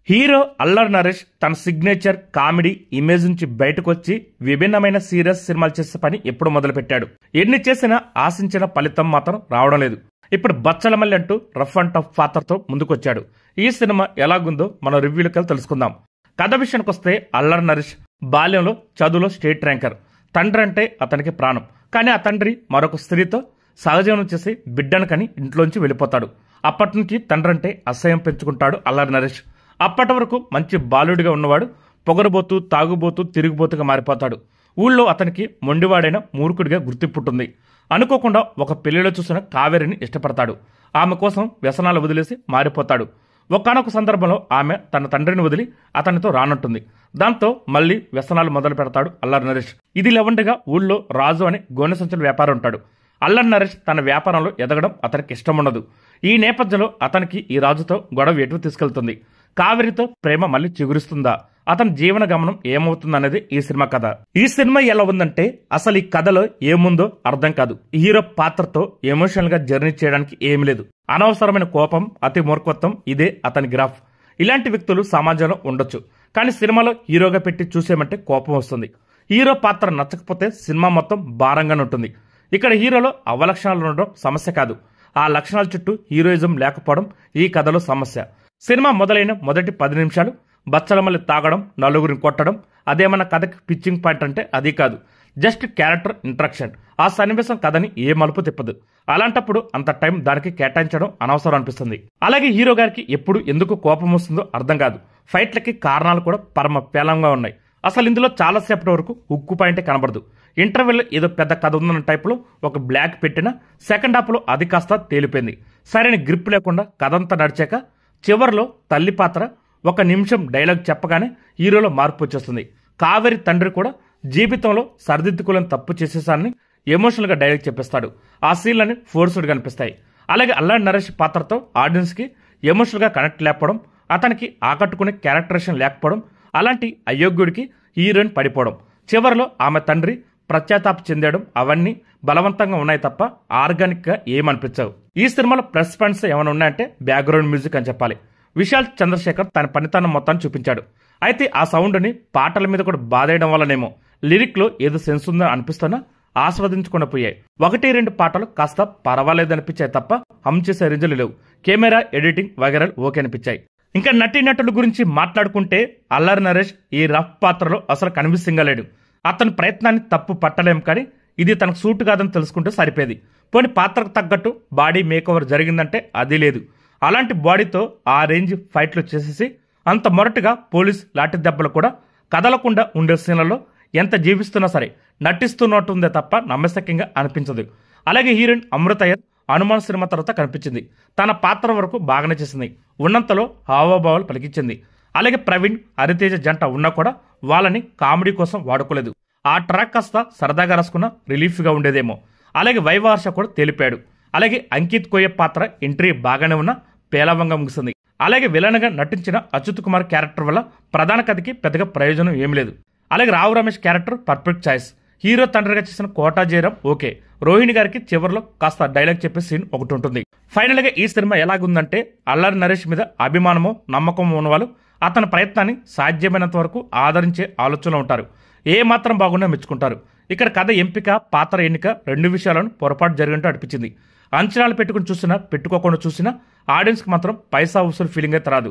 Hero Allari Naresh తన signature comedy image నుంచి బయటకు వచ్చి విభిన్నమైన సీరియస్ సినిమాలు చేసే పని ఎప్పుడు మొదలుపెట్టాడు. ఎన్ని చేసినా ఆశించిన ఫలితం మాత్రం రావడం లేదు. ఇప్పుడు బచ్చలమల్లి అంటూ రఫ్ అండ్ టఫ్ పాత్రతో ముందుకొచ్చాడు. ఈ సినిమా ఎలాగుందో మన రివ్యూలకి తెలుసుకుందాం. కథ విషయానికి వస్తే అల్లరి నరేష్ బాల్యంలో చదువులో స్టేట్ ర్యాంకర్. తండ్రి అంటే అతనికి ప్రాణం. కానీ ఆ తండ్రి మరొక స్త్రీతో సహజీవనం చేసి బిడ్డను కని ఇంట్లోంచి వెళ్ళిపోతాడు. అప్పటి నుంచి తండ్రి అంటే అసహ్యం పెంచుకుంటాడు అల్లరి నరేష్. అప్పటి వరకు మంచి బాలుడిగా ఉన్నవాడు పొగరబోతూ తాగుబోతూ తిరిగిపోతుగా మారిపోతాడు. ఊళ్ళో అతనికి మొండివాడైన మూర్ఖుడిగా గుర్తింపుంటుంది. అనుకోకుండా ఒక పెళ్లిలో చూసిన కావేరిని ఇష్టపడతాడు. ఆమె కోసం వ్యసనాలు వదిలేసి మారిపోతాడు. ఒకానొక సందర్భంలో ఆమె తన తండ్రిని వదిలి అతనితో రానుంటుంది. దాంతో మళ్లీ వ్యసనాలు మొదలు పెడతాడు అల్లరి నరేష్. ఇది లేవండగా ఊళ్ళో రాజు అనే గోనె సంచుల వ్యాపారం ఉంటాడు. అల్లరి నరేష్ తన వ్యాపారంలో ఎదగడం అతనికి ఇష్టం ఉండదు. ఈ నేపథ్యంలో అతనికి ఈ రాజుతో గొడవ ఎటు తీసుకెళ్తుంది, కావేరితో ప్రేమ మళ్ళీ చిగురిస్తుందా, అతని జీవన గమనం ఏమవుతుందనేది ఈ సినిమా కథ. ఈ సినిమా ఎలా ఉందంటే అసలు ఈ కథలో ఏముందో అర్థం కాదు. హీరో పాత్రతో ఎమోషనల్ గా జర్నీ చేయడానికి ఏమీ లేదు. అనవసరమైన కోపం, అతి మూర్ఖత్వం ఇదే అతని గ్రాఫ్. ఇలాంటి వ్యక్తులు సమాజంలో ఉండొచ్చు. కానీ సినిమాలో హీరోగా పెట్టి చూసేమంటే కోపం వస్తుంది. హీరో పాత్ర నచ్చకపోతే సినిమా మొత్తం భారంగానే ఉంటుంది. ఇక్కడ హీరోలో అవలక్షణాలు ఉండడం సమస్య కాదు. ఆ లక్షణాల చుట్టూ హీరోయిజం లేకపోవడం ఈ కథలో సమస్య. సినిమా మొదలైన మొదటి 10 నిమిషాలు బచ్చలమల్లి తాగడం, నలుగురిని కొట్టడం అదేమన్నా కథకి పిచ్చింగ్ పాయింట్ అంటే అది కాదు. Just character instruction. ఆ సన్నివేశం కథని ఏ మలుపు తిప్పదు. అలాంటప్పుడు అంత టైం దానికి కేటాయించడం అనవసరం అనిపిస్తుంది. అలాగే హీరో గారికి ఎప్పుడు ఎందుకు కోపం వస్తుందో అర్థం కాదు. ఫైట్లకి కారణాలు కూడా పరమ పేలంగా ఉన్నాయి. అసలు ఇందులో చాలాసేపటి వరకు ఉక్కు పాయింటే కనబడదు. ఇంటర్వెల్లో ఏదో పెద్ద కథ ఉందన్న టైపులో ఒక బ్లాక్ పెట్టిన సెకండ్ హాఫ్లో అది కాస్త తేలిపోయింది. సరైన గ్రిప్ లేకుండా కథంతా నడిచాక చివరిలో తల్లి పాత్ర 1 నిమిషం డైలాగ్ చెప్పగానే హీరోలో మార్పు వచ్చేస్తుంది. కావేరి తండ్రి కూడా జీవితంలో సరిదిద్దుకోలేని తప్పు చేసేసానని ఎమోషనల్ గా డైలాగ్ చెప్పేస్తాడు. ఆ సీన్లని ఫోర్స్డ్ గా అనిపిస్తాయి. అలాగే అల్లరి నరేష్ పాత్రతో ఆడియన్స్ కి ఎమోషనల్ గా కనెక్ట్ లేకపోవడం, అతనికి ఆకట్టుకునే క్యారెక్టరేషన్ లేకపోవడం, అలాంటి అయోగ్యుడికి హీరోయిన్ పడిపోవడం, చివరిలో ఆమె తండ్రి ప్రత్యాతాప చెందడం అవన్నీ బలవంతంగా ఉన్నాయి తప్ప ఆర్గానిక్ గా ఏమనిపించవు. ఈ సినిమాలో ప్లస్ పాయింట్స్ ఏమైనా ఉన్నాయంటే బ్యాక్గ్రౌండ్ మ్యూజిక్ అని చెప్పాలి. విశాల్ చంద్రశేఖర్ తన పనితనం మొత్తాన్ని చూపించాడు. అయితే ఆ సౌండ్ ని పాటల మీద కూడా బాధేయడం వల్లనేమో లిరిక్ లో ఏదో సెన్స్ ఉందో అనిపిస్తున్నా ఆస్వాదించకుండా పోయాయి. 1-2 పాటలు కాస్త పర్వాలేదనిపించాయి తప్ప హమ్ చేసే రేంజ్లు లేవు. కెమెరా, ఎడిటింగ్ వగైరాలు ఓకే అనిపించాయి. ఇంకా నటీనటుల గురించి మాట్లాడుకుంటే అల్లరి నరేష్ ఈ రఫ్ పాత్రలో అసలు కనిపిస్తుంగలేడు. అతని ప్రయత్నాన్ని తప్పు పట్టలేం, కానీ ఇది తనకు సూట్ కాదని తెలుసుకుంటే సరిపోయేది. పోనీ పాత్రకు తగ్గట్టు బాడీ మేకోవర్ జరిగిందంటే అది లేదు. అలాంటి బాడీతో ఆ రేంజ్ ఫైట్లు చేసేసి అంత మొరటుగా పోలీస్ లాఠీ దెబ్బలు కూడా కదలకుండా ఉండే సీన్లలో ఎంత జీవిస్తున్నా సరే నటిస్తున్నట్టుందే తప్ప నమ్మశక్యంగా అనిపించదు. అలాగే హీరోయిన్ అమృతయ్యర్ హనుమాన్ సినిమా తర్వాత కనిపించింది. తన పాత్ర వరకు బాగానే చేసింది. ఉన్నంతలో హావభావాలు పలికించింది. అలాగే ప్రవీణ్, హరితేజ జంట ఉన్నా కూడా వాళ్ళని కామెడీ కోసం వాడుకోలేదు. ఆ ట్రాక్ కాస్త సరదాగా రాసుకున్న రిలీఫ్ గా ఉండేదేమో. అలాగే వైవార్ష కూడా తేలిపాడు. అలాగే అంకిత్ కోయ పాత్ర ఎంట్రీ బాగానే ఉన్న పేలవంగా ముగిసింది. అలాగే విలన్ గా నటించిన అచ్యుత్ కుమార్ క్యారెక్టర్ వల్ల ప్రధాన కథకి పెద్దగా ప్రయోజనం ఏమి లేదు. అలాగే Rao Ramesh character perfect choice. Hero తండ్రిగా చేసిన కోటా జయరాం ఓకే. రోహిణి గారికి చివరిలో కాస్త డైలాగ్ చెప్పే సీన్ ఒకటి ఉంటుంది. ఫైనల్ గా ఈ సినిమా ఎలాగుందంటే అల్లరి నరేష్ మీద అభిమానమో నమ్మకమో ఉన్నవాళ్ళు అతని ప్రయత్నాన్ని సాధ్యమైనంత వరకు ఆదరించే ఆలోచనలో ఉంటారు. ఏ మాత్రం బాగున్నా మెచ్చుకుంటారు. ఇక్కడ కథ ఎంపిక, పాత్ర ఎన్నిక 2 విషయాలను పొరపాటు జరిగినట్టు అనిపించింది. అంచనాలు పెట్టుకుని చూసినా పెట్టుకోకుండా చూసినా ఆడియన్స్ కి మాత్రం పైసా వసూలు ఫీలింగ్ అయితే రాదు.